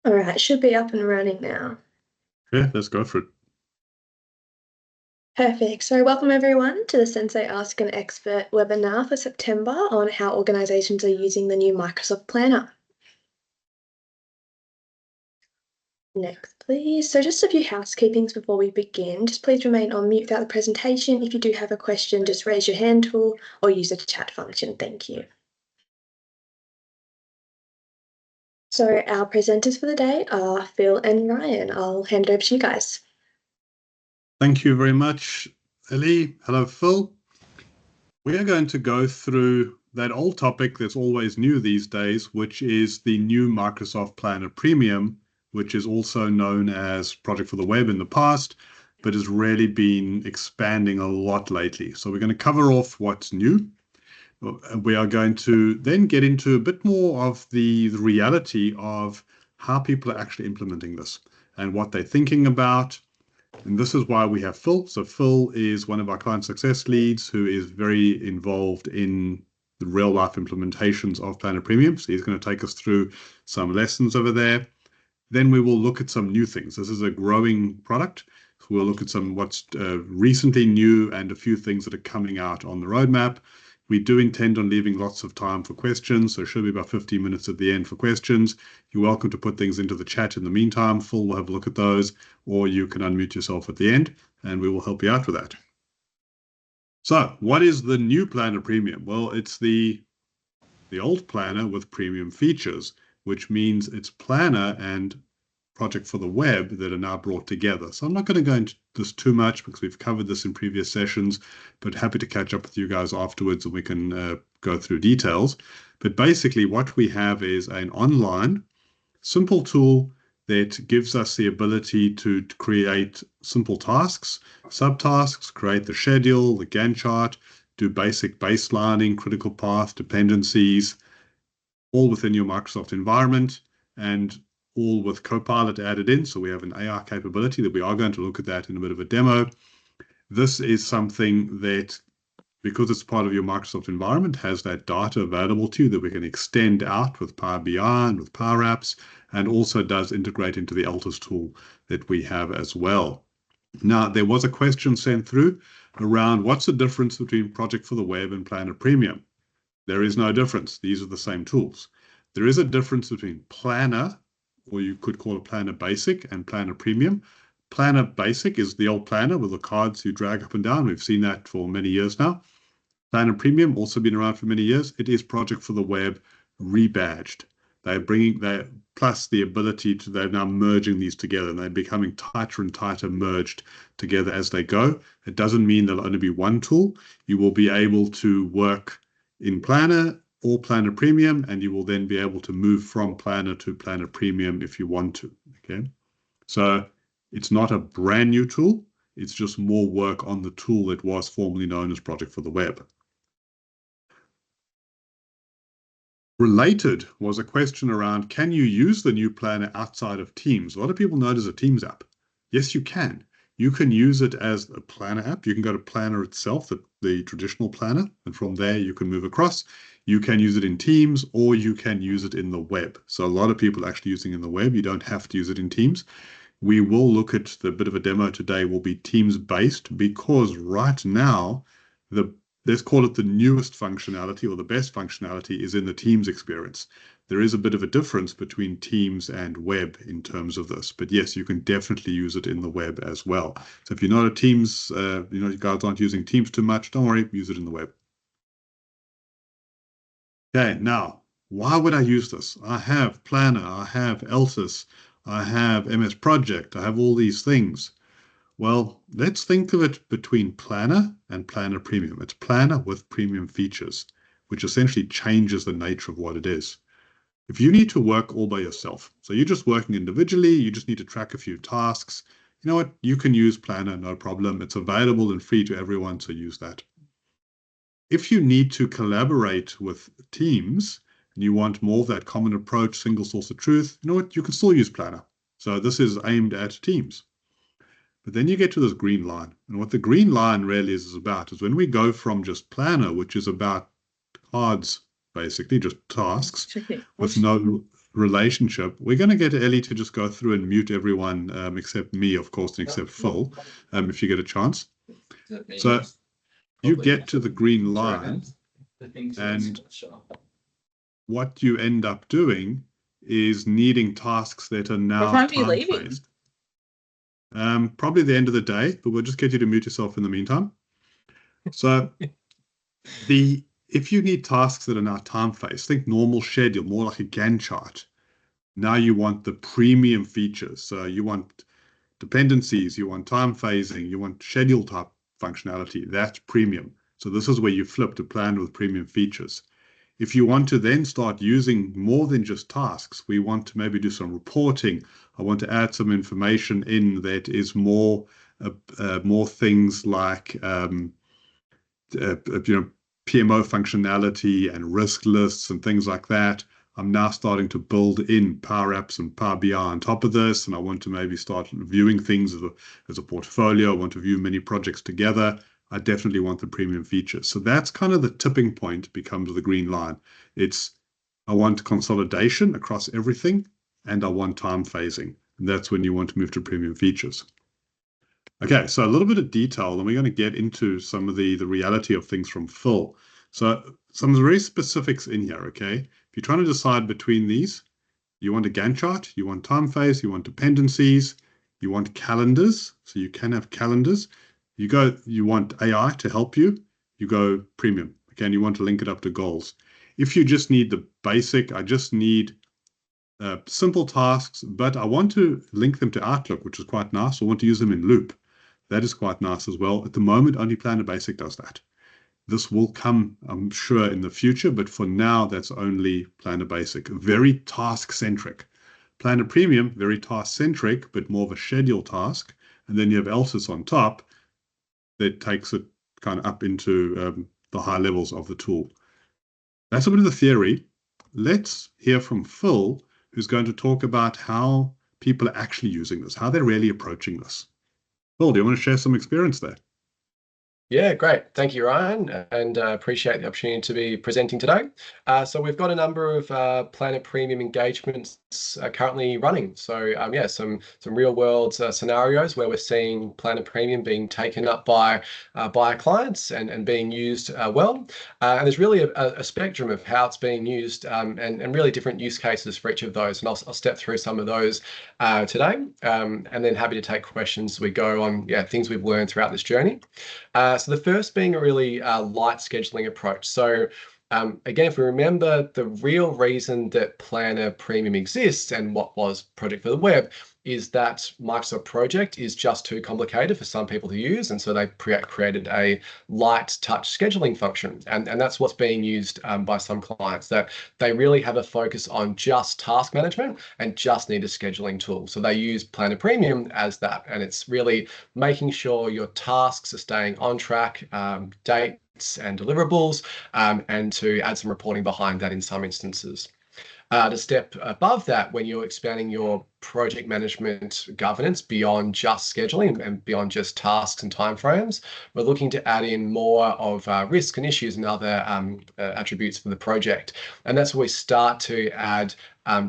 All right, should be up and running now. Yeah, let's go for it. Perfect. So, welcome everyone to the Sensei Ask an Expert webinar for September on how organizations are using the new Microsoft Planner. Next, please. So, just a few housekeepings before we begin. Just please remain on mute throughout the presentation. If you do have a question, just raise your hand tool or use the chat function. Thank you. So, our presenters for the day are Phil and Ryan. I'll hand it over to you guys. Thank you very much, Ellie. Hello, Phil. We are going to go through that old topic that's always new these days, which is the new Microsoft Planner Premium, which is also known as Project for the Web in the past, but has really been expanding a lot lately. So we're going to cover off what's new. We are going to then get into a bit more of the reality of how people are actually implementing this and what they're thinking about. And this is why we have Phil. So Phil is one of our client success leads who is very involved in the real life implementations of Planner Premium. So he's going to take us through some lessons over there. Then we will look at some new things. This is a growing product. So we'll look at some what's recently new and a few things that are coming out on the roadmap. We do intend on leaving lots of time for questions, so it should be about 15 minutes at the end for questions. You're welcome to put things into the chat in the meantime. Phil will have a look at those, or you can unmute yourself at the end, and we will help you out with that. So what is the new Planner Premium? Well, it's the old Planner with premium features, which means it's Planner and Project for the Web that are now brought together. So I'm not going to go into this too much because we've covered this in previous sessions, but happy to catch up with you guys afterwards and we can go through details. But basically what we have is an online simple tool that gives us the ability to create simple tasks, subtasks, create the schedule, the Gantt chart, do basic baselining, critical path, dependencies, all within your Microsoft environment, and all with Copilot added in. So we have an AI capability that we are going to look at that in a bit of a demo. This is something that, because it's part of your Microsoft environment, has that data available to you that we can extend out with Power BI and with Power Apps, and also does integrate into the Altus tool that we have as well. Now, there was a question sent through around what's the difference between Project for the Web and Planner Premium. There is no difference. These are the same tools. There is a difference between Planner, or you could call it Planner Basic, and Planner Premium. Planner Basic is the old Planner with the cards you drag up and down. We've seen that for many years now. Planner Premium, also been around for many years. It is Project for the Web rebadged. They're bringing that, plus the ability to, they're now merging these together, and they're becoming tighter and tighter merged together as they go. It doesn't mean there'll only be one tool. You will be able to work in Planner or Planner Premium, and you will then be able to move from Planner to Planner Premium if you want to. Okay, so it's not a brand new tool. It's just more work on the tool that was formerly known as Project for the Web. Related was a question around, can you use the new Planner outside of Teams? A lot of people know it as a Teams app. Yes, you can. You can use it as a Planner app. You can go to Planner itself, the traditional Planner, and from there you can move across. You can use it in Teams, or you can use it in the web. So a lot of people are actually using it in the web. You don't have to use it in Teams. We will look at the bit of a demo today will be Teams based, because right now let's call it the newest functionality, or the best functionality, is in the Teams experience. There is a bit of a difference between Teams and web in terms of this, but yes, you can definitely use it in the web as well. So if you're not a Teams, you guys aren't using Teams too much, don't worry, use it in the web. Okay, now, why would I use this? I have Planner, I have Altus, I have MS Project, I have all these things. Well, let's think of it between Planner and Planner Premium. It's Planner with premium features, which essentially changes the nature of what it is. If you need to work all by yourself, so you're just working individually, you just need to track a few tasks, you know what? You can use Planner, no problem. It's available and free to everyone, so use that. If you need to collaborate with teams and you want more of that common approach, single source of truth, you know what? You can still use Planner. So this is aimed at teams. But then you get to this green line. And what the green line really is about is when we go from just Planner, which is about cards, basically, just tasks, with no relationship. We're going to get Ellie to just go through and mute everyone except me, of course, and except Phil, if you get a chance. So you get to the green line, and what you end up doing is needing tasks that are now time-phased. Probably the end of the day, but we'll just get you to mute yourself in the meantime. So if you need tasks that are now time-phased, think normal schedule, more like a Gantt chart. Now you want the premium features. So you want dependencies, you want time phasing, you want schedule type functionality. That's premium. So this is where you flip to plan with premium features. If you want to then start using more than just tasks, we want to maybe do some reporting. I want to add some information in that is more things like PMO functionality and risk lists and things like that. I'm now starting to build in Power Apps and Power BI on top of this, and I want to maybe start viewing things as a portfolio. I want to view many projects together. I definitely want the premium features. So that's kind of the tipping point, becomes the green line. I want consolidation across everything, and I want time phasing. And that's when you want to move to premium features. Okay, so a little bit of detail, and we're going to get into some of the reality of things from Phil. So some very specifics in here, okay? If you're trying to decide between these, you want a Gantt chart, you want time phase, you want dependencies, you want calendars, so you can have calendars. You want AI to help you, you go premium. Again, you want to link it up to goals. If you just need the basic, I just need simple tasks, but I want to link them to Outlook, which is quite nice. I want to use them in Loop. That is quite nice as well. At the moment, only Planner Basic does that. This will come, I'm sure, in the future, but for now, that's only Planner Basic. Very task-centric. Planner Premium, very task-centric, but more of a schedule task. And then you have Elsys on top that takes it kind of up into the high levels of the tool. That's a bit of the theory. Let's hear from Phil, who's going to talk about how people are actually using this, how they're really approaching this. Phil, do you want to share some experience there? Yeah, great. Thank you, Ryan, and appreciate the opportunity to be presenting today. So we've got a number of Planet Premium engagements currently running. So yeah, some real world scenarios where we're seeing Planet Premium being taken up by our clients and being used well. And there's really a spectrum of how it's being used and really different use cases for each of those. And I'll step through some of those today, and then happy to take questions as we go on things we've learned throughout this journey. So the first being a really light scheduling approach. So again, if we remember, the real reason that Planner Premium exists and what was Project for the Web is that Microsoft Project is just too complicated for some people to use. And so they created a light touch scheduling function. And that's what's being used by some clients, that they really have a focus on just task management and just need a scheduling tool. So they use Planner Premium as that. And it's really making sure your tasks are staying on track, dates and deliverables, and to add some reporting behind that in some instances. To step above that, when you're expanding your project management governance beyond just scheduling and beyond just tasks and timeframes, we're looking to add in more of risk and issues and other attributes for the project. And that's where we start to add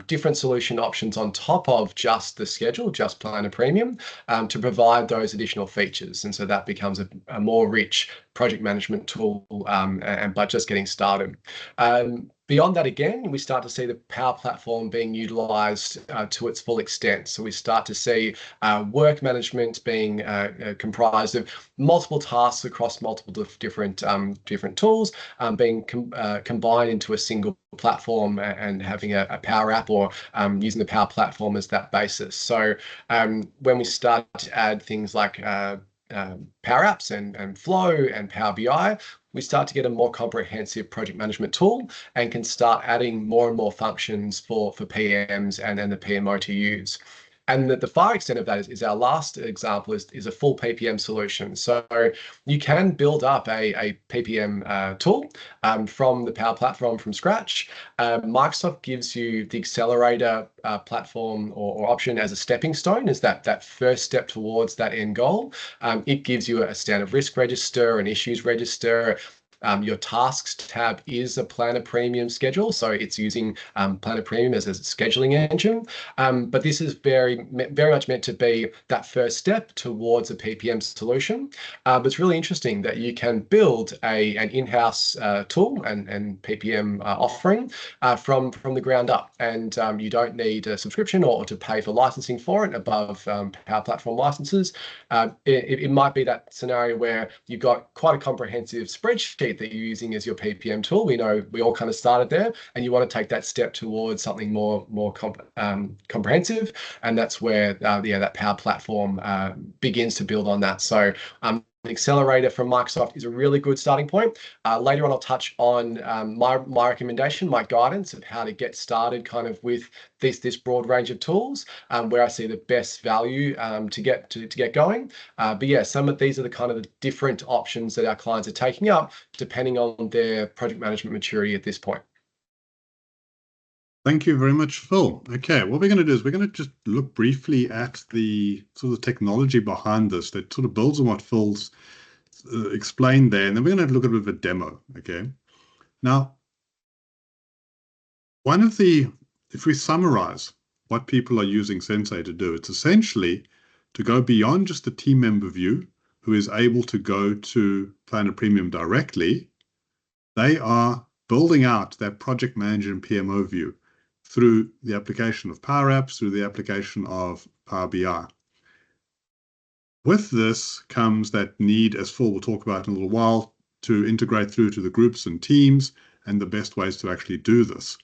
different solution options on top of just the schedule, just Planner Premium, to provide those additional features. And so that becomes a more rich project management tool, but just getting started. Beyond that, again, we start to see the Power Platform being utilized to its full extent. So we start to see work management being comprised of multiple tasks across multiple different tools being combined into a single platform and having a Power App or using the Power Platform as that basis. So when we start to add things like Power Apps and Flow and Power BI, we start to get a more comprehensive project management tool and can start adding more and more functions for PMs and the PMO to use. And the far extent of that is our last example is a full PPM solution. So you can build up a PPM tool from the Power Platform from scratch. Microsoft gives you the accelerator platform or option as a stepping stone, as that first step towards that end goal. It gives you a standard risk register, an issues register, Your tasks tab is a Planner Premium schedule, so it's using Planner Premium as a scheduling engine. But this is very much meant to be that first step towards a PPM solution. But it's really interesting that you can build an in-house tool and PPM offering from the ground up, and you don't need a subscription or to pay for licensing for it above Power Platform licenses. It might be that scenario where you've got quite a comprehensive spreadsheet that you're using as your PPM tool. We know we all kind of started there, and you want to take that step towards something more comprehensive, and that's where that Power Platform begins to build on that. So an accelerator from Microsoft is a really good starting point. Later on, I'll touch on my recommendation, my guidance of how to get started kind of with this broad range of tools, where I see the best value to get going. But yeah, these are the kind of the different options that our clients are taking up depending on their project management maturity at this point. Thank you very much, Phil. Okay, what we're going to do is we're going to just look briefly at the sort of technology behind this that sort of builds on what Phil's explained there, and then we're going to look at a bit of a demo. Okay, now if we summarize what people are using Sensei to do, it's essentially to go beyond just the team member view who is able to go to Planner Premium directly. They are building out that project manager and PMO view through the application of Power Apps, through the application of Power BI. With this comes that need, as Phil will talk about in a little while, to integrate through to the groups and teams and the best ways to actually do this.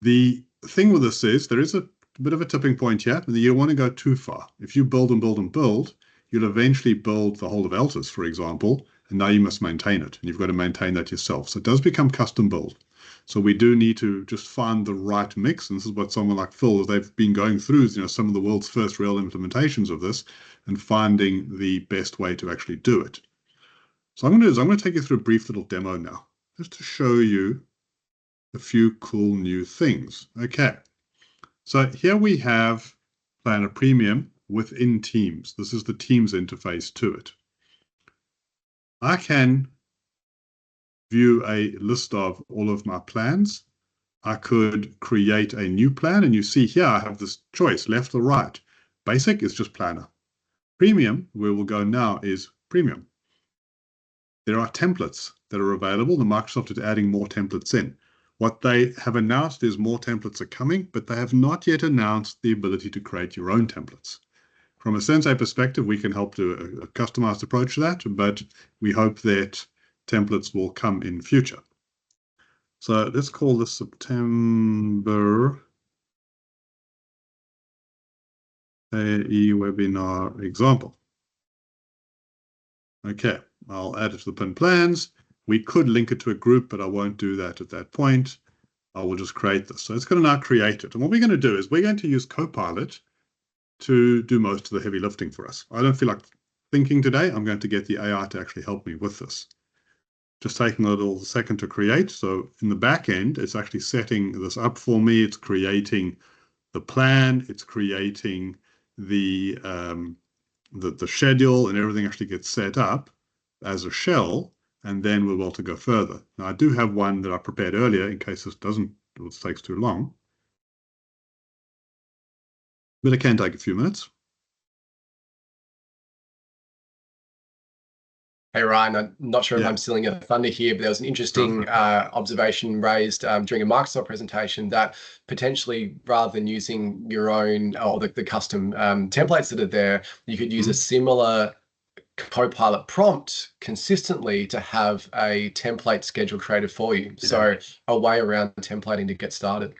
The thing with this is there is a bit of a tipping point here, and you don't want to go too far. If you build and build and build, you'll eventually build the whole of Altus, for example, and now you must maintain it, and you've got to maintain that yourself. So it does become custom build. So we do need to just find the right mix, and this is what someone like Phil, they've been going through, some of the world's first real implementations of this, and finding the best way to actually do it. So I'm going to take you through a brief little demo now, just to show you a few cool new things. Okay, so here we have Planner Premium within Teams. This is the Teams interface to it. I can view a list of all of my plans. I could create a new plan, and you see here I have this choice, left or right. Basic is just Planner. Premium, where we'll go now, is Premium. There are templates that are available. The Microsoft is adding more templates in. What they have announced is more templates are coming, but they have not yet announced the ability to create your own templates. From a Sensei perspective, we can help do a customized approach to that, but we hope that templates will come in future. So let's call this September AAE webinar example. Okay, I'll add it to the pinned plans. We could link it to a group, but I won't do that at that point. I will just create this. So it's going to now create it. And what we're going to do is we're going to use Copilot to do most of the heavy lifting for us. I don't feel like thinking today. I'm going to get the AI to actually help me with this. Just taking a little second to create. So in the back end, it's actually setting this up for me. It's creating the plan. It's creating the schedule, and everything actually gets set up as a shell, and then we're able to go further. Now, I do have one that I prepared earlier in case this takes too long. But it can take a few minutes. Hey, Ryan, I'm not sure if I'm stealing a thunder here, but there was an interesting observation raised during a Microsoft presentation that potentially, rather than using your own or the custom templates that are there, you could use a similar Copilot prompt consistently to have a template schedule created for you. So a way around templating to get started.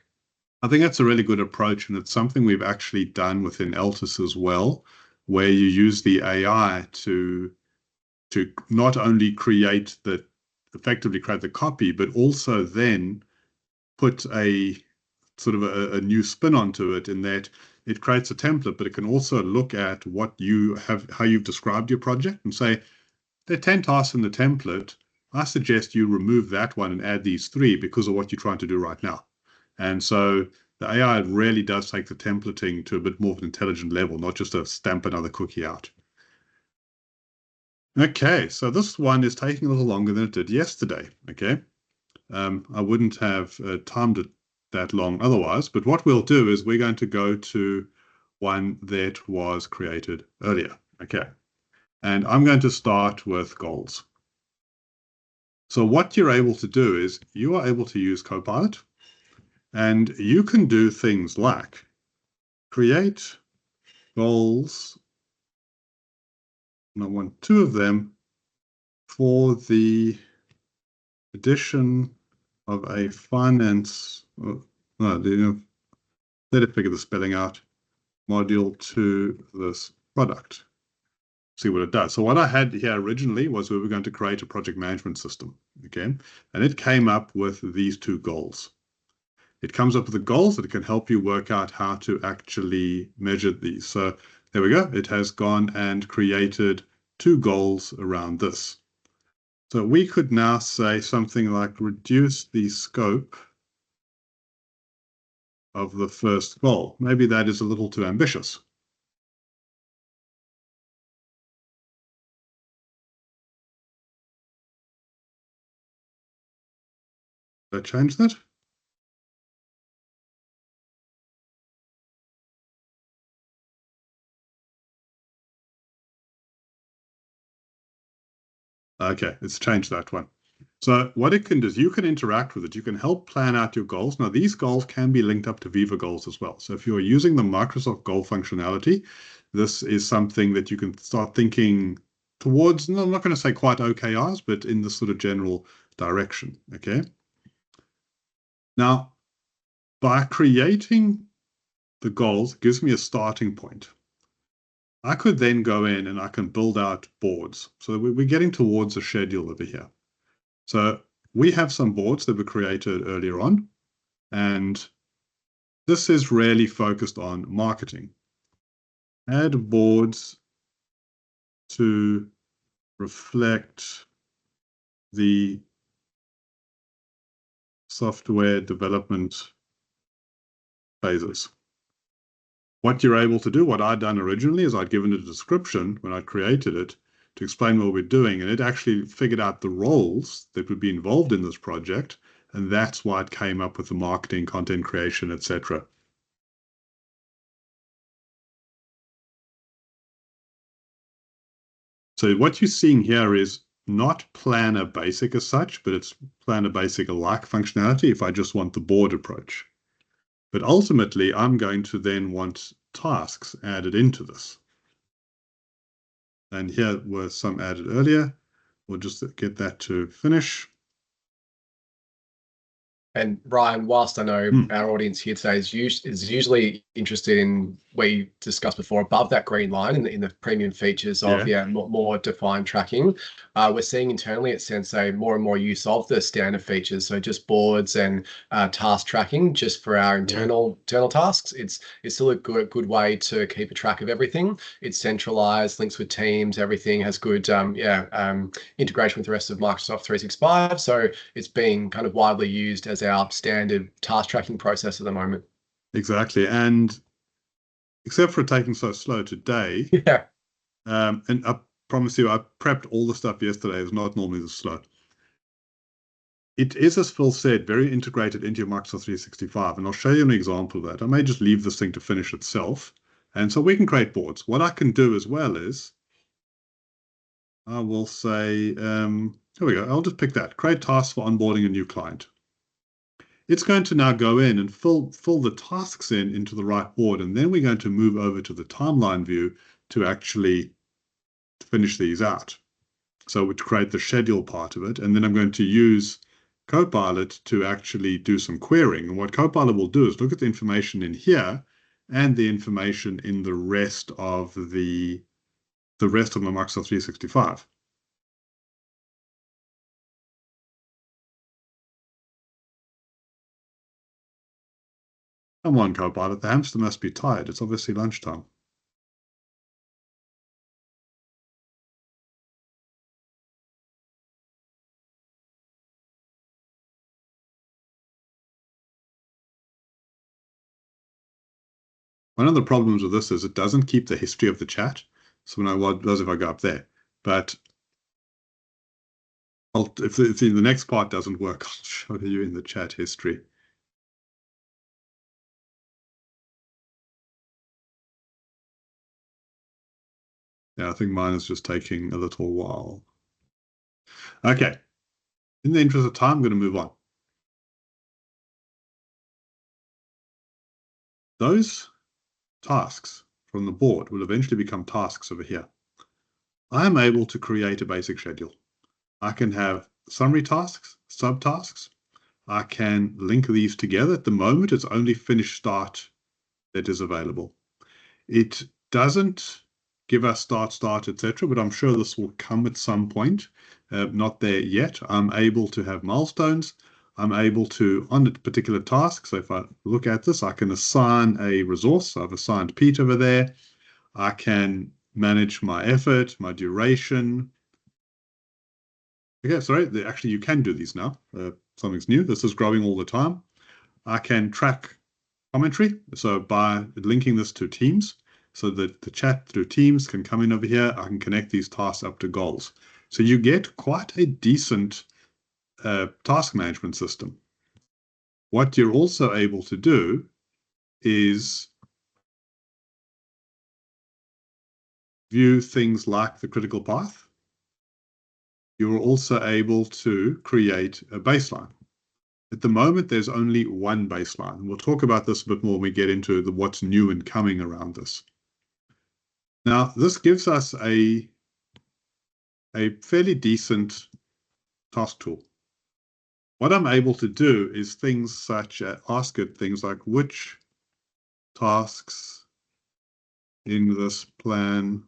I think that's a really good approach, and it's something we've actually done within Altus as well, where you use the AI to not only effectively create the copy, but also then put a sort of a new spin onto it, in that it creates a template, but it can also look at what you have, how you've described your project, and say, there are 10 tasks in the template. I suggest you remove that one and add these 3 because of what you're trying to do right now. And so the AI really does take the templating to a bit more of an intelligent level, not just to stamp another cookie out. Okay, so this one is taking a little longer than it did yesterday. Okay, I wouldn't have timed it that long otherwise, but what we'll do is we're going to go to one that was created earlier. Okay, and I'm going to start with goals. So what you're able to do is you are able to use Copilot, and you can do things like create goals, and I want 2 of them for the addition of a finance, no, let it figure the spelling out, module to this product. See what it does. So what I had here originally was we were going to create a project management system, okay? And it came up with these 2 goals. It comes up with the goals that can help you work out how to actually measure these. So there we go. It has gone and created 2 goals around this. So we could now say something like reduce the scope of the first goal. Maybe that is a little too ambitious. Did I change that? Okay, it's changed that one. So what it can do is you can interact with it. You can help plan out your goals. Now, these goals can be linked up to Viva goals as well. So if you're using the Microsoft goal functionality, this is something that you can start thinking towards, no, I'm not going to say quite OKRs, but in the sort of general direction, okay? Now, by creating the goals, it gives me a starting point. I could then go in and I can build out boards. So we're getting towards a schedule over here. So we have some boards that were created earlier on, and this is really focused on marketing. Add boards to reflect the software development phases. What you're able to do, what I'd done originally is I'd given it a description when I created it to explain what we're doing, and it actually figured out the roles that would be involved in this project, and that's why it came up with the marketing, content creation, etc. So what you're seeing here is not Planner Basic as such, but it's Planner Basic-like functionality if I just want the board approach. But ultimately, I'm going to then want tasks added into this. And here were some added earlier. We'll just get that to finish. And Ryan, whilst I know our audience here today is usually interested in, we discussed before, above that green line in the premium features of more defined tracking, we're seeing internally at Sensei more and more use of the standard features. So just boards and task tracking just for our internal tasks. It's still a good way to keep a track of everything. It's centralized, links with Teams, everything has good integration with the rest of Microsoft 365. So it's being kind of widely used as our standard task tracking process at the moment. Exactly. And except for it taking so slow today, and I promise you, I prepped all the stuff yesterday. It's not normally this slow. It is, as Phil said, very integrated into your Microsoft 365. And I'll show you an example of that. I may just leave this thing to finish itself. And so we can create boards. What I can do as well is I will say, here we go. I'll just pick that. Create tasks for onboarding a new client. It's going to now go in and fill the tasks into the right board. And then we're going to move over to the timeline view to actually finish these out. So to create the schedule part of it. And then I'm going to use Copilot to actually do some querying. And what Copilot will do is look at the information in here and the information in the rest of the rest of my Microsoft 365. Come on, Copilot, the hamster must be tired. It's obviously lunchtime. One of the problems with this is it doesn't keep the history of the chat. So when I was if I go up there, but if the next part doesn't work, I'll show you in the chat history. Yeah, I think mine is just taking a little while. Okay. In the interest of time, I'm going to move on. Those tasks from the board will eventually become tasks over here. I am able to create a basic schedule. I can have summary tasks, subtasks. I can link these together. At the moment, it's only finish start that is available. It doesn't give us start, etc., but I'm sure this will come at some point. Not there yet. I'm able to have milestones. I'm able to, on a particular task, so if I look at this, I can assign a resource. I've assigned Pete over there. I can manage my effort, my duration. Okay, sorry, actually you can do these now. Something's new. This is growing all the time. I can track commentary, so by linking this to Teams, so that the chat through Teams can come in over here. I can connect these tasks up to goals. So you get quite a decent task management system. What you're also able to do is view things like the critical path. You're also able to create a baseline. At the moment, there's only one baseline. We'll talk about this a bit more when we get into what's new and coming around this. Now, this gives us a fairly decent task tool. What I'm able to do is things such as ask it things like which tasks in this plan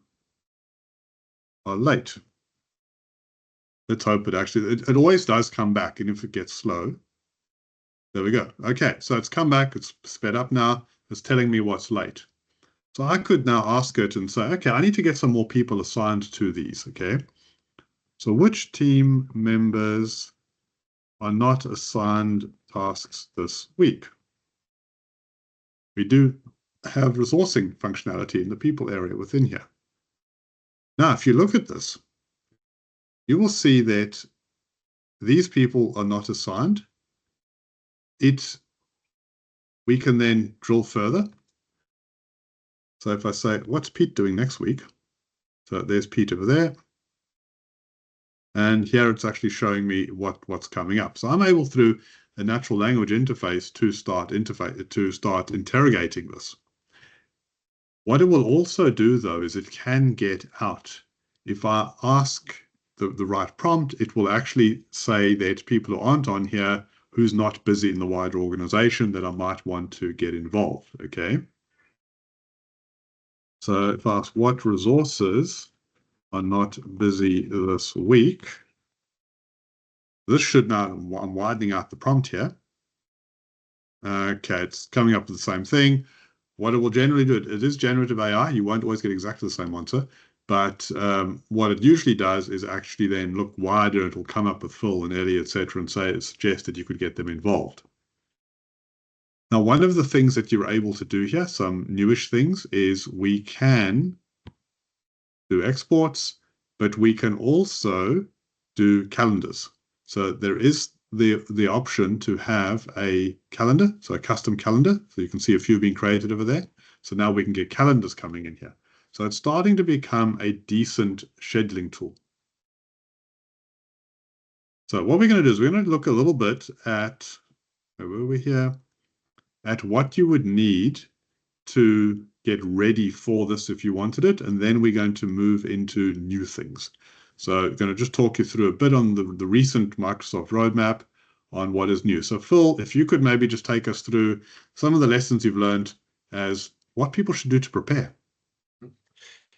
are late. Let's hope it always does come back, and if it gets slow, there we go. Okay, so it's come back, it's sped up now, it's telling me what's late. So I could now ask it and say, okay, I need to get some more people assigned to these, okay? So which team members are not assigned tasks this week? We do have resourcing functionality in the people area within here. Now, if you look at this, you will see that these people are not assigned. We can then drill further. So if I say, what's Pete doing next week? So there's Pete over there. And here it's actually showing me what's coming up. So I'm able through a natural language interface to start interrogating this. What it will also do, though, is it can get out. If I ask the right prompt, it will actually say that people who aren't on here, who's not busy in the wider organization, that I might want to get involved, okay? So if I ask what resources are not busy this week, this should now, I'm widening out the prompt here. Okay, it's coming up with the same thing. What it will generally do, it is generative AI. You won't always get exactly the same answer. But what it usually does is actually then look wider. It will come up with Phil and Ellie, etc., and suggest that you could get them involved. Now, one of the things that you're able to do here, some newish things, is we can do exports, but we can also do calendars. So there is the option to have a calendar, so a custom calendar. So you can see a few being created over there. So now we can get calendars coming in here. So it's starting to become a decent scheduling tool. So what we're going to do is we're going to look a little bit at, where were we here, at what you would need to get ready for this if you wanted it, and then we're going to move into new things. So I'm going to just talk you through a bit on the recent Microsoft roadmap on what is new. So Phil, if you could maybe just take us through some of the lessons you've learned as what people should do to prepare.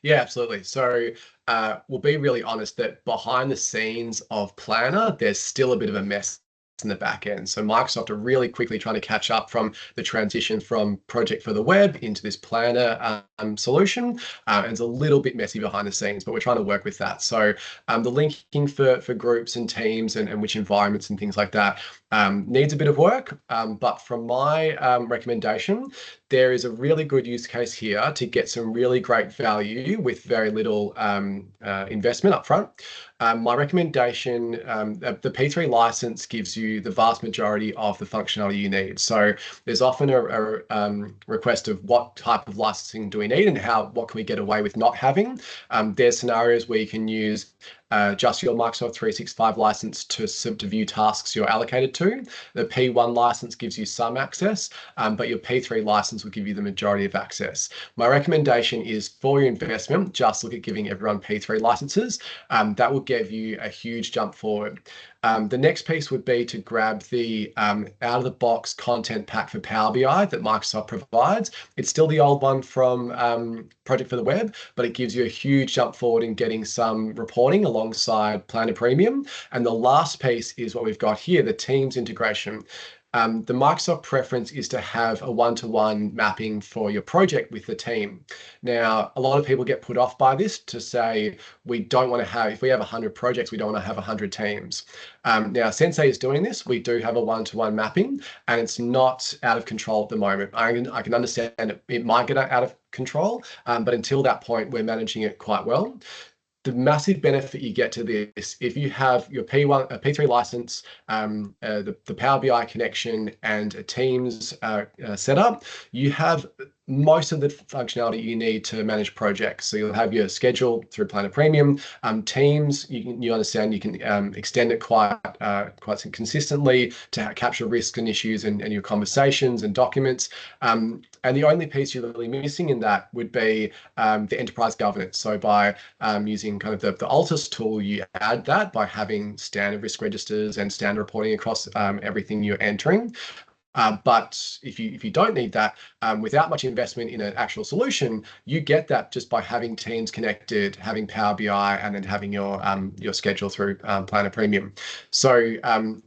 Yeah, absolutely. So we'll be really honest that behind the scenes of Planner, there's still a bit of a mess in the back end. So Microsoft are really quickly trying to catch up from the transition from Project for the Web into this Planner solution. And it's a little bit messy behind the scenes, but we're trying to work with that. So the linking for groups and teams and which environments and things like that, Needs a bit of work, but from my recommendation, there is a really good use case here to get some really great value with very little investment upfront. My recommendation, the P3 license gives you the vast majority of the functionality you need. So there's often a request of what type of licensing do we need and what can we get away with not having. There's scenarios where you can use just your Microsoft 365 license to view tasks you're allocated to. The P1 license gives you some access, but your P3 license will give you the majority of access. My recommendation is for your investment, just look at giving everyone P3 licenses. That will give you a huge jump forward. The next piece would be to grab the out-of-the-box content pack for Power BI that Microsoft provides. It's still the old one from Project for the Web, but it gives you a huge jump forward in getting some reporting alongside Planner Premium. And the last piece is what we've got here, the Teams integration. The Microsoft preference is to have a one-to-one mapping for your project with the team. Now, a lot of people get put off by this to say, we don't want to have, if we have 100 projects, we don't want to have 100 teams. Now, Sensei is doing this. We do have a one-to-one mapping, and it's not out of control at the moment. I can understand it might get out of control, but until that point, we're managing it quite well. The massive benefit you get to this, if you have your P1, a P3 license, the Power BI connection, and a Teams setup, you have most of the functionality you need to manage projects. So you'll have your schedule through Planner Premium. Teams, you understand you can extend it quite consistently to capture risks and issues and your conversations and documents. And the only piece you're really missing in that would be the enterprise governance. So by using kind of the Altus tool, you add that by having standard risk registers and standard reporting across everything you're entering. But if you don't need that, without much investment in an actual solution, you get that just by having Teams connected, having Power BI, and then having your schedule through Planner Premium. So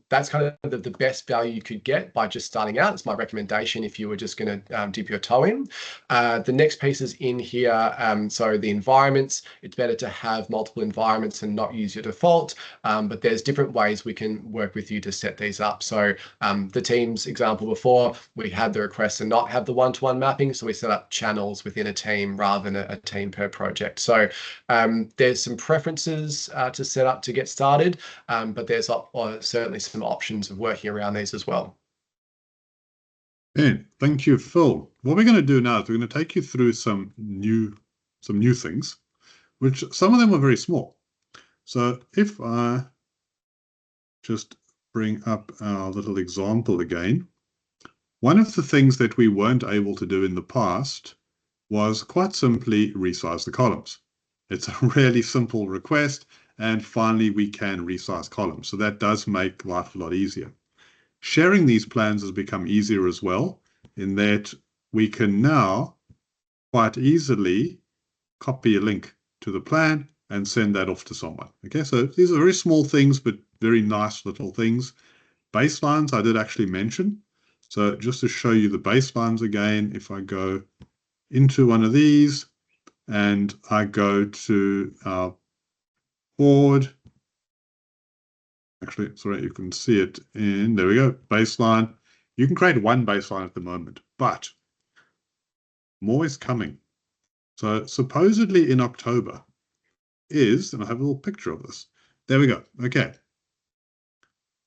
that's kind of the best value you could get by just starting out. It's my recommendation if you were just going to dip your toe in. The next piece is in here. So the environments, it's better to have multiple environments and not use your default. But there's different ways we can work with you to set these up. So the Teams example before, we had the request to not have the one-to-one mapping, so we set up channels within a team rather than a team per project. So there's some preferences to set up to get started, but there's certainly some options of working around these as well. Okay, thank you, Phil. What we're going to do now is we're going to take you through some new things, which some of them are very small. So if I just bring up our little example again, one of the things that we weren't able to do in the past was quite simply resize the columns. It's a really simple request, and finally we can resize columns. So that does make life a lot easier. Sharing these plans has become easier as well, in that we can now quite easily copy a link to the plan and send that off to someone. Okay, so these are very small things, but very nice little things. Baselines I did actually mention. So just to show you the baselines again, if I go into one of these and I go to our board, actually, sorry, you can see it in, there we go, baseline. You can create one baseline at the moment, but more is coming. So supposedly in October is, and I have a little picture of this. There we go. Okay.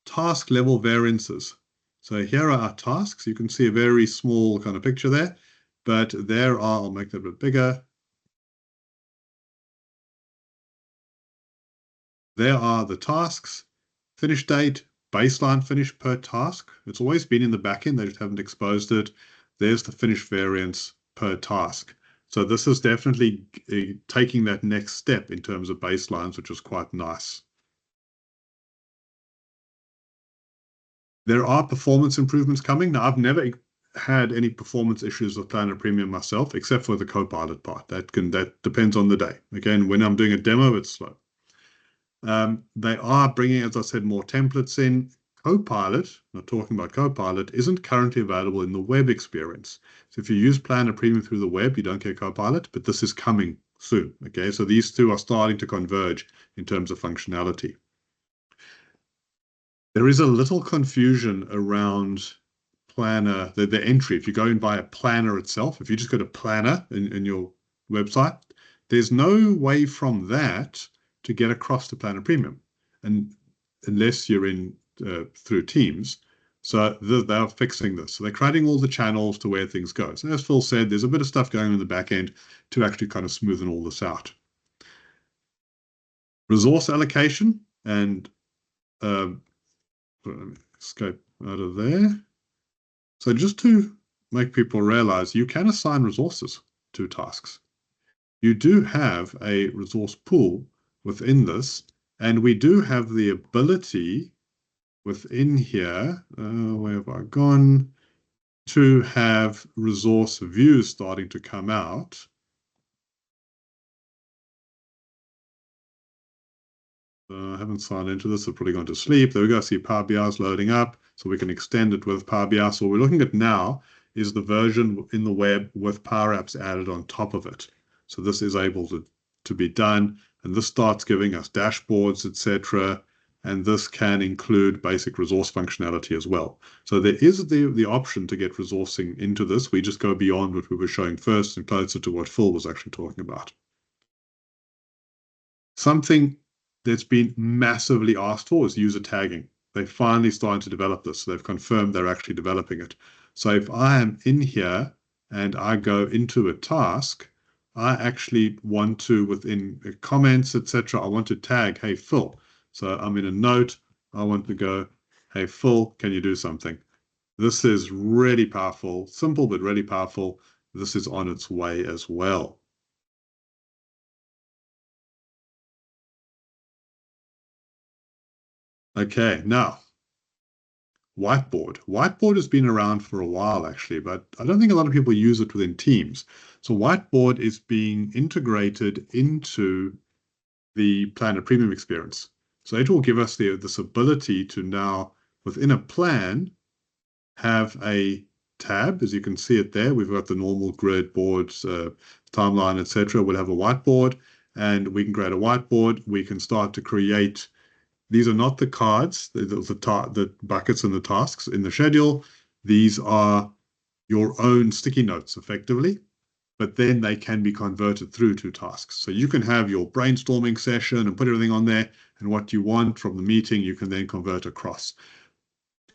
Task level variances. So here are our tasks. You can see a very small kind of picture there, but there are, I'll make that a bit bigger. There are the tasks, finish date, baseline finish per task. It's always been in the backend, they just haven't exposed it. There's the finish variance per task. So this is definitely taking that next step in terms of baselines, which is quite nice. There are performance improvements coming. Now, I've never had any performance issues with Planner Premium myself, except for the Copilot part. That depends on the day. Again, when I'm doing a demo, it's slow. They are bringing, as I said, more templates in. Copilot, not talking about Copilot, isn't currently available in the web experience. So if you use Planner Premium through the web, you don't get Copilot, but this is coming soon. Okay, so these two are starting to converge in terms of functionality. There is a little confusion around Planner, the entry. If you go in via Planner itself, if you just go to Planner in your website, there's no way from that to get across to Planner Premium, and unless you're in through Teams. So they're fixing this. So they're creating all the channels to where things go. So as Phil said, there's a bit of stuff going on in the back end to actually kind of smoothen all this out. Resource allocation and let me escape out of there. So just to make people realize, you can assign resources to tasks. You do have a resource pool within this, and we do have the ability within here, where have I gone, to have resource views starting to come out. I haven't signed into this. I've probably gone to sleep. There we go. See Power BI is loading up, so we can extend it with Power BI. So what we're looking at now is the version in the web with Power Apps added on top of it. So this is able to be done, and this starts giving us dashboards, etc. And this can include basic resource functionality as well. So there is the option to get resourcing into this. We just go beyond what we were showing first and closer to what Phil was actually talking about. Something that's been massively asked for is user tagging. They finally started to develop this. So they've confirmed they're actually developing it. So if I am in here and I go into a task, I actually want to, within comments, etc., I want to tag, hey, Phil. So I'm in a note. I want to go, hey, Phil, can you do something? This is really powerful, simple, but really powerful. This is on its way as well. Okay, now, Whiteboard. Whiteboard has been around for a while, actually, but I don't think a lot of people use it within Teams. So Whiteboard is being integrated into the Planner Premium experience. So it will give us this ability to now, within a plan, have a tab. As you can see it there, we've got the normal grid, boards, timeline, etc. We'll have a whiteboard, and we can create a whiteboard. We can start to create. These are not the cards, the buckets and the tasks in the schedule. These are your own sticky notes, effectively, but then they can be converted through to tasks. So you can have your brainstorming session and put everything on there, and what you want from the meeting, you can then convert across.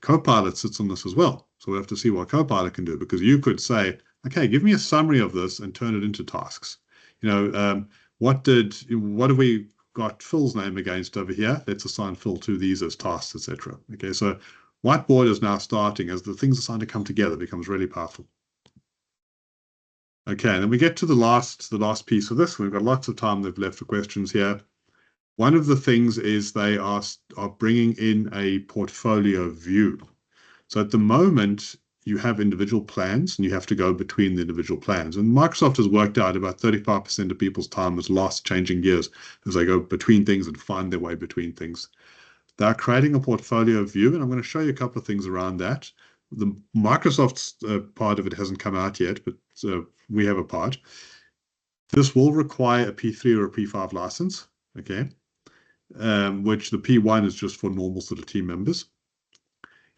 Copilot sits on this as well. So we have to see what Copilot can do, because you could say, okay, give me a summary of this and turn it into tasks. What have we got Phil's name against over here? Let's assign Phil to these as tasks, etc. Okay, so Whiteboard is now starting as the things are starting to come together, becomes really powerful. Okay, and then we get to the last piece of this. We've got lots of time left for questions here. One of the things is they are bringing in a portfolio view. So at the moment, you have individual plans and you have to go between the individual plans. And Microsoft has worked out about 35% of people's time is lost changing gears as they go between things and find their way between things. They're creating a portfolio view, and I'm going to show you a couple of things around that. The Microsoft's part of it hasn't come out yet, but we have a part. This will require a P3 or a P5 license, okay, which the P1 is just for normal sort of team members.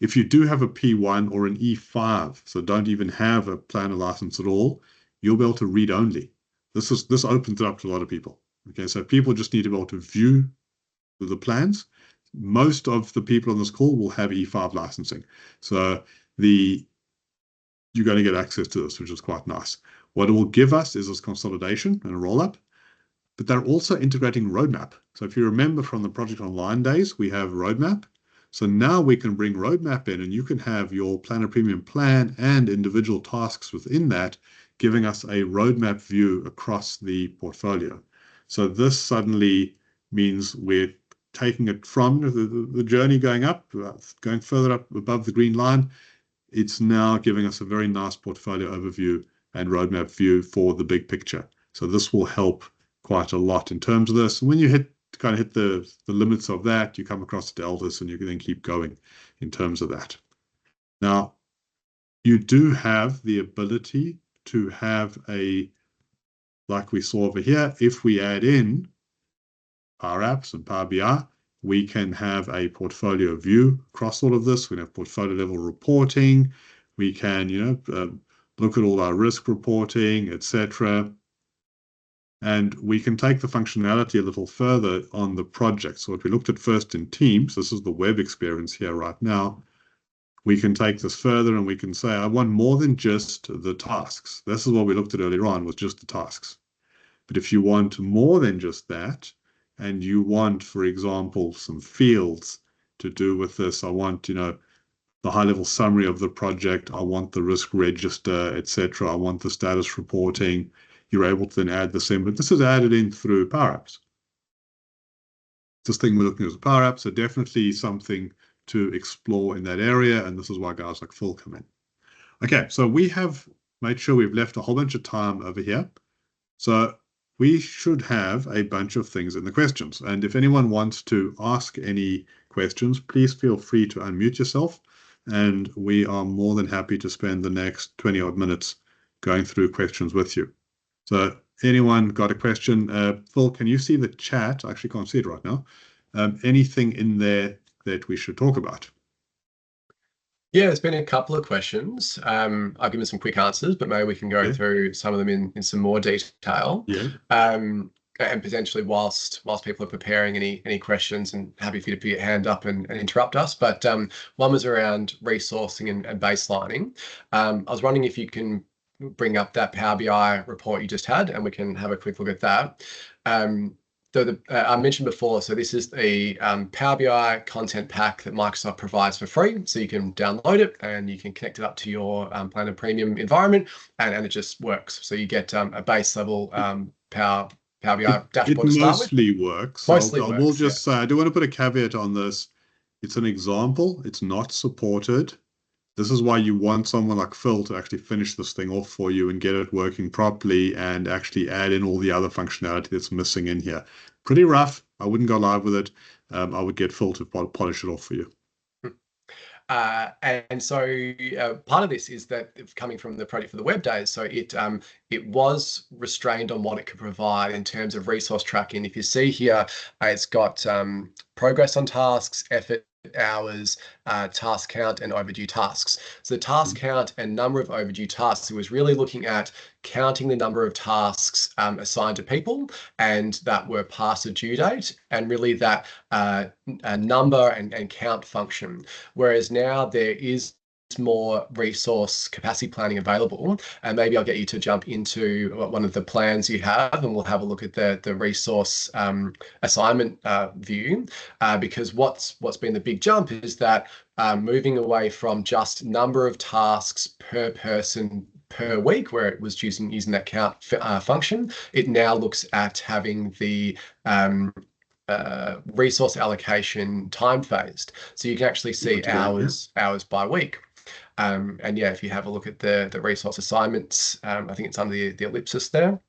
If you do have a P1 or an E5, so don't even have a planner license at all, you'll be able to read only. This opens it up to a lot of people. Okay, so people just need to be able to view the plans. Most of the people on this call will have E5 licensing. So you're going to get access to this, which is quite nice. What it will give us is this consolidation and a roll-up, but they're also integrating roadmap. So if you remember from the Project Online days, we have roadmap. So now we can bring roadmap in, and you can have your Planner Premium plan and individual tasks within that, giving us a roadmap view across the portfolio. So this suddenly means we're taking it from the journey going up, going further up above the green line. It's now giving us a very nice portfolio overview and roadmap view for the big picture. So this will help quite a lot in terms of this. When you hit the limits of that, you come across the deltas, and you can then keep going in terms of that. Now, you do have the ability to have like we saw over here, if we add in Power Apps and Power BI, We can have a portfolio view across all of this. We can have portfolio level reporting. We can, look at all our risk reporting, etc. And we can take the functionality a little further on the project. So what we looked at first in Teams, this is the web experience here right now. We can take this further and we can say, I want more than just the tasks. This is what we looked at earlier on, was just the tasks. But if you want more than just that, and you want, for example, some fields to do with this, I want, the high-level summary of the project, I want the risk register, etc. I want the status reporting. You're able to then add this in, but this is added in through Power Apps. This thing we're looking at as a Power App, so definitely something to explore in that area, and this is why guys like Phil come in. Okay, so we have made sure we've left a whole bunch of time over here. So we should have a bunch of things in the questions. And if anyone wants to ask any questions, please feel free to unmute yourself. And we are more than happy to spend the next 20 odd minutes going through questions with you. So anyone got a question? Phil, can you see the chat? I actually can't see it right now. Anything in there that we should talk about? Yeah, there's been a couple of questions. I've given some quick answers, but maybe we can go through some of them in some more detail. Yeah. And potentially whilst people are preparing any questions, and happy for you to put your hand up and interrupt us. But one was around resourcing and baselining. I was wondering if you can bring up that Power BI report you just had, and we can have a quick look at that. So I mentioned before, so this is the Power BI content pack that Microsoft provides for free. So you can download it and you can connect it up to your Planner Premium environment, and it just works. So you get a base level Power BI dashboard to start with. It mostly works. Mostly I works, will just say, I do want to put a caveat on this. It's an example. It's not supported. This is why you want someone like Phil to actually finish this thing off for you and get it working properly and actually add in all the other functionality that's missing in here. Pretty rough. I wouldn't go live with it. I would get Phil to polish it off for you. And so part of this is that it's coming from the project for the web days. So it was restrained on what it could provide in terms of resource tracking. If you see here, it's got progress on tasks, effort, hours, task count, and overdue tasks. So the task count and number of overdue tasks, it was really looking at counting the number of tasks assigned to people and that were past the due date, and really that number and count function. Whereas now there is more resource capacity planning available, and maybe I'll get you to jump into one of the plans you have, and we'll have a look at the resource assignment view, because what's been the big jump is that moving away from just number of tasks per person per week, where it was using that count function, it now looks at having the resource allocation time phased, so you can actually see hours by week. And yeah, if you have a look at the resource assignments, I think it's under the ellipsis there.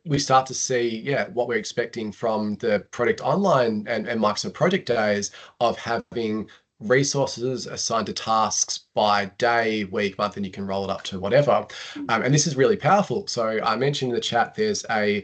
We start to see, what we're expecting from the Project Online and Microsoft Project Days of having resources assigned to tasks by day, week, month, and you can roll it up to whatever. And this is really powerful. So I mentioned in the chat, there's a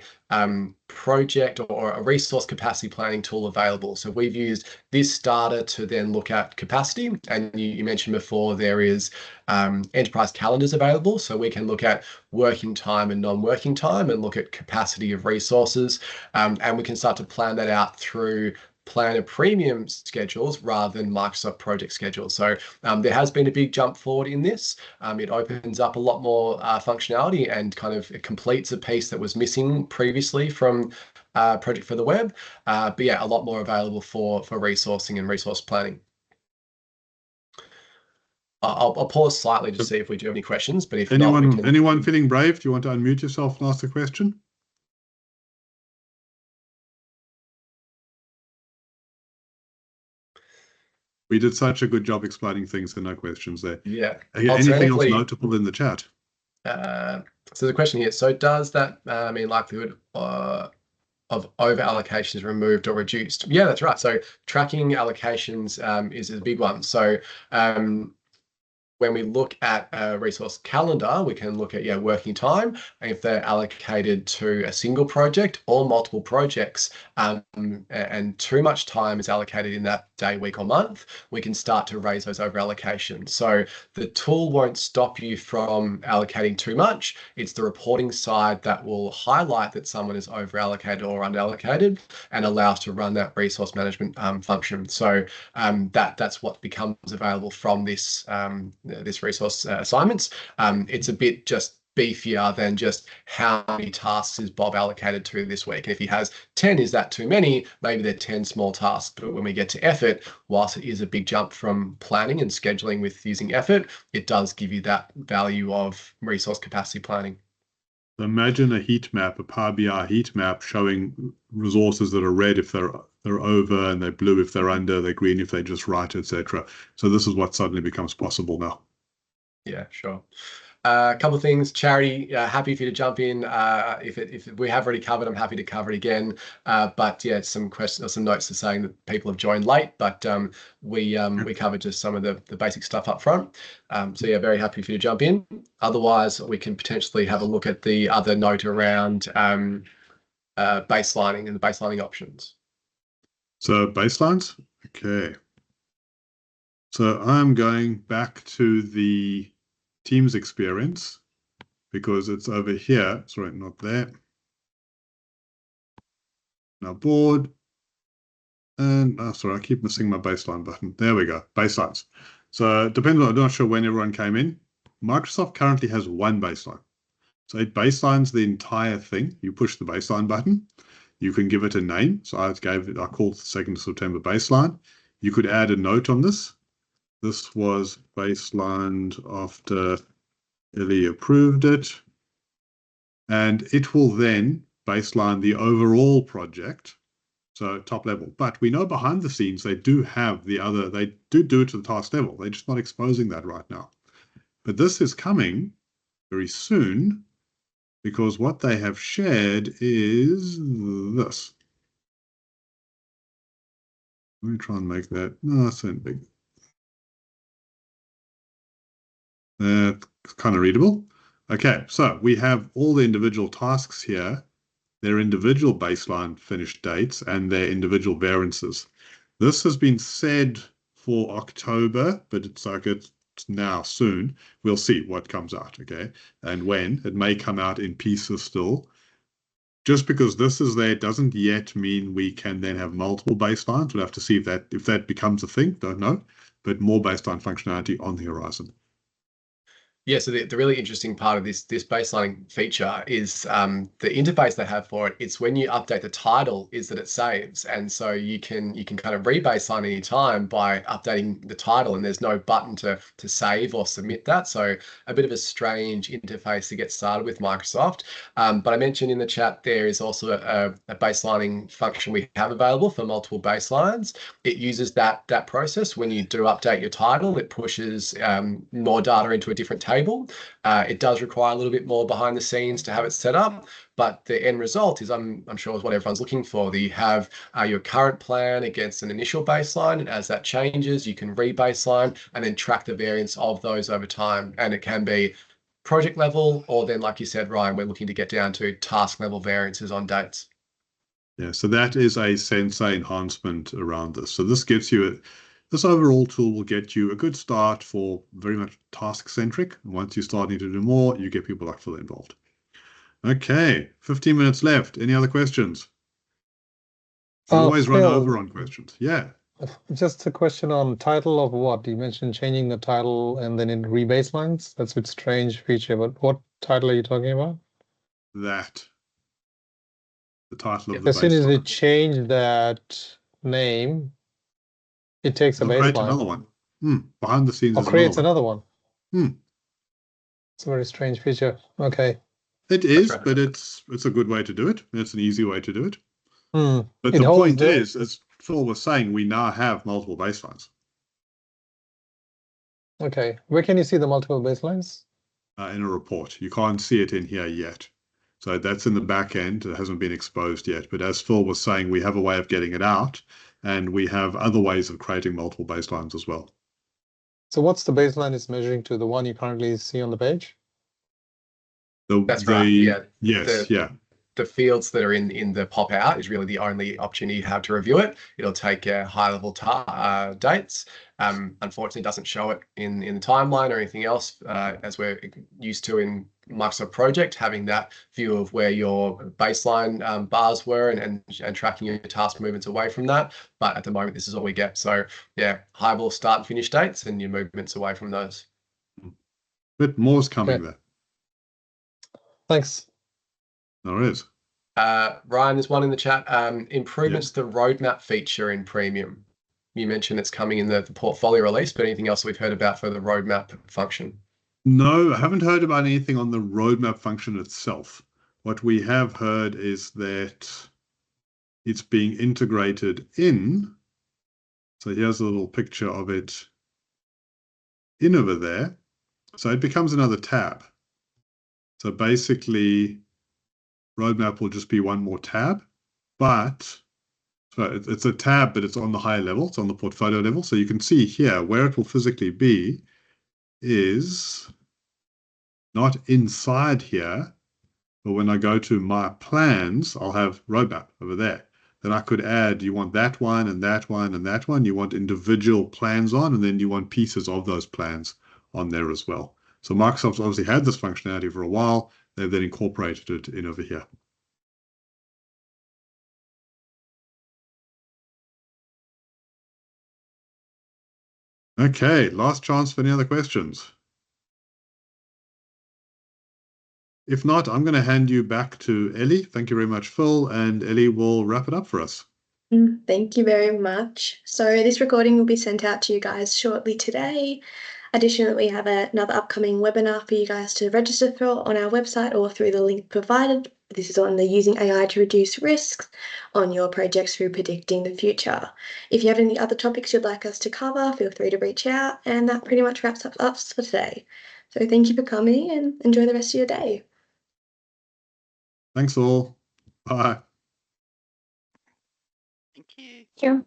project or a resource capacity planning tool available. So we've used this data to then look at capacity. And you mentioned before, there is enterprise calendars available. So we can look at working time and non-working time and look at capacity of resources. And we can start to plan that out through Planner Premium schedules rather than Microsoft Project schedules. So there has been a big jump forward in this. It opens up a lot more functionality and kind of it completes a piece that was missing previously from Project for the Web. But yeah, a lot more available for resourcing and resource planning. I'll pause slightly to see if we do have any questions, but if not, we can... Anyone feeling brave? Do you want to unmute yourself and ask the question? We did such a good job explaining things, and no questions there. Yeah. Anything else notable in the chat? So the question here, so does that mean likelihood of over allocations removed or reduced? Yeah, that's right. So tracking allocations is a big one. So when we look at a resource calendar, we can look at working time, and if they're allocated to a single project or multiple projects, and too much time is allocated in that day, week, or month, we can start to raise those over allocations. So the tool won't stop you from allocating too much. It's the reporting side that will highlight that someone is over allocated or underallocated and allow us to run that resource management function. So that's what becomes available from this this resource assignments. It's a bit just beefier than just how many tasks is Bob allocated to this week. And if he has 10, is that too many? Maybe they're 10 small tasks. But when we get to effort, whilst it is a big jump from planning and scheduling with using effort, it does give you that value of resource capacity planning. Imagine a heat map, a Power BI heat map showing resources that are red if they're over, and they're blue if they're under, they're green if they're just right, etc. So this is what suddenly becomes possible now. Yeah, sure. A couple of things, Charity, happy for you to jump in. If we have already covered, I'm happy to cover it again. But yeah, some questions or some notes are saying that people have joined late, but we covered just some of the basic stuff up front. So yeah, very happy for you to jump in. Otherwise, we can potentially have a look at the other note around baselining and the baselining options. So baselines, okay. So I'm going back to the Teams experience because it's over here. Sorry, not there. Now board. And sorry, I keep missing my baseline button. There we go, baselines. So it depends on, I'm not sure when everyone came in. Microsoft currently has one baseline. So it baselines the entire thing. You push the baseline button. You can give it a name. So I called the 2nd of September baseline. You could add a note on this. This was baselined after Ellie approved it. And it will then baseline the overall project. So top level. But we know behind the scenes, they do have the other, they do it to the task level. They're just not exposing that right now. But this is coming very soon because what they have shared is this. Let me try and make that, no, that's not big. That's kind of readable. Okay, so we have all the individual tasks here, their individual baseline finish dates, and their individual variances. This has been said for October, but it's like it's now soon. We'll see what comes out, okay? And when. It may come out in pieces still. Just because this is there doesn't yet mean we can then have multiple baselines. We'll have to see if that becomes a thing, don't know. But more baseline functionality on the horizon. Yeah, so the really interesting part of this baselining feature is the interface they have for it. It's when you update the title is that it saves, and so you can kind of rebaseline any time by updating the title, and there's no button to save or submit that. So a bit of a strange interface to get started with Microsoft. But I mentioned in the chat there is also a baselining function we have available for multiple baselines. It uses that process when you do update your title. It pushes more data into a different table. It does require a little bit more behind the scenes to have it set up, but the end result is, I'm sure, is what everyone's looking for. That you have your current plan against an initial baseline, and as that changes, you can re-baseline and then track the variance of those over time. And it can be project level, or then, like you said, Ryan, we're looking to get down to task level variances on dates. Yeah, so that is a sensei enhancement around this. So this gives you this overall tool will get you a good start for very much task-centric. Once you're starting to do more, you get people like Phil involved. Okay, 15 minutes left. Any other questions? Always run over on questions. Yeah. Just a question on title of what? You mentioned changing the title and then it rebaselines. That's a bit strange feature, but what title are you talking about? That. The title of the As soon as baseline. we change that name, it takes a baseline. Create another one. Behind the scenes. Or creates another one. It's a very strange feature. Okay. It is, but it's a good way to do it. It's an easy way to do it. But the point is, as Phil was saying, we now have multiple baselines. Okay. Where can you see the multiple baselines? In a report. You can't see it in here yet. So that's in the back end. It hasn't been exposed yet. But as Phil was saying, we have a way of getting it out, and we have other ways of creating multiple baselines as well. So what's the baseline is measuring to, the one you currently see on the page? That's right. Yeah. Yes, yeah. The fields that are in the pop out is really the only opportunity you have to review it. It'll take high level dates. Unfortunately, it doesn't show it in the timeline or anything else, as we're used to in Microsoft Project, having that view of where your baseline bars were and tracking your task movements away from that. But at the moment, this is all we get. So yeah, high level start and finish dates and your movements away from those. But more's coming Okay. there. Thanks. There is. Ryan, there's one in the chat. Improvements to the roadmap feature in Premium. You mentioned it's coming in the portfolio release, but anything else we've heard about for the roadmap function? No, I haven't heard about anything on the roadmap function itself. What we have heard is that it's being integrated in. So here's a little picture of it in over there. So it becomes another tab. So basically, roadmap will just be one more tab, but so it's a tab, but it's on the higher level. It's on the portfolio level. So you can see here where it will physically be is not inside here, but when I go to my plans, I'll have roadmap over there. Then I could add, you want that one and that one and that one. You want individual plans on, and then you want pieces of those plans on there as well. So Microsoft's obviously had this functionality for a while. They've then incorporated it in over here. Okay, last chance for any other questions. If not, I'm going to hand you back to Ellie. Thank you very much, Phil, and Ellie will wrap it up for us. Thank you very much. So this recording will be sent out to you guys shortly today. Additionally, we have another upcoming webinar for you guys to register for on our website or through the link provided. This is on the using AI to reduce risks on your projects through predicting the future. If you have any other topics you'd like us to cover, feel free to reach out. And that pretty much wraps up us for today. So thank you for coming and enjoy the rest of your day. Thanks all. Bye. Thank you. Sure.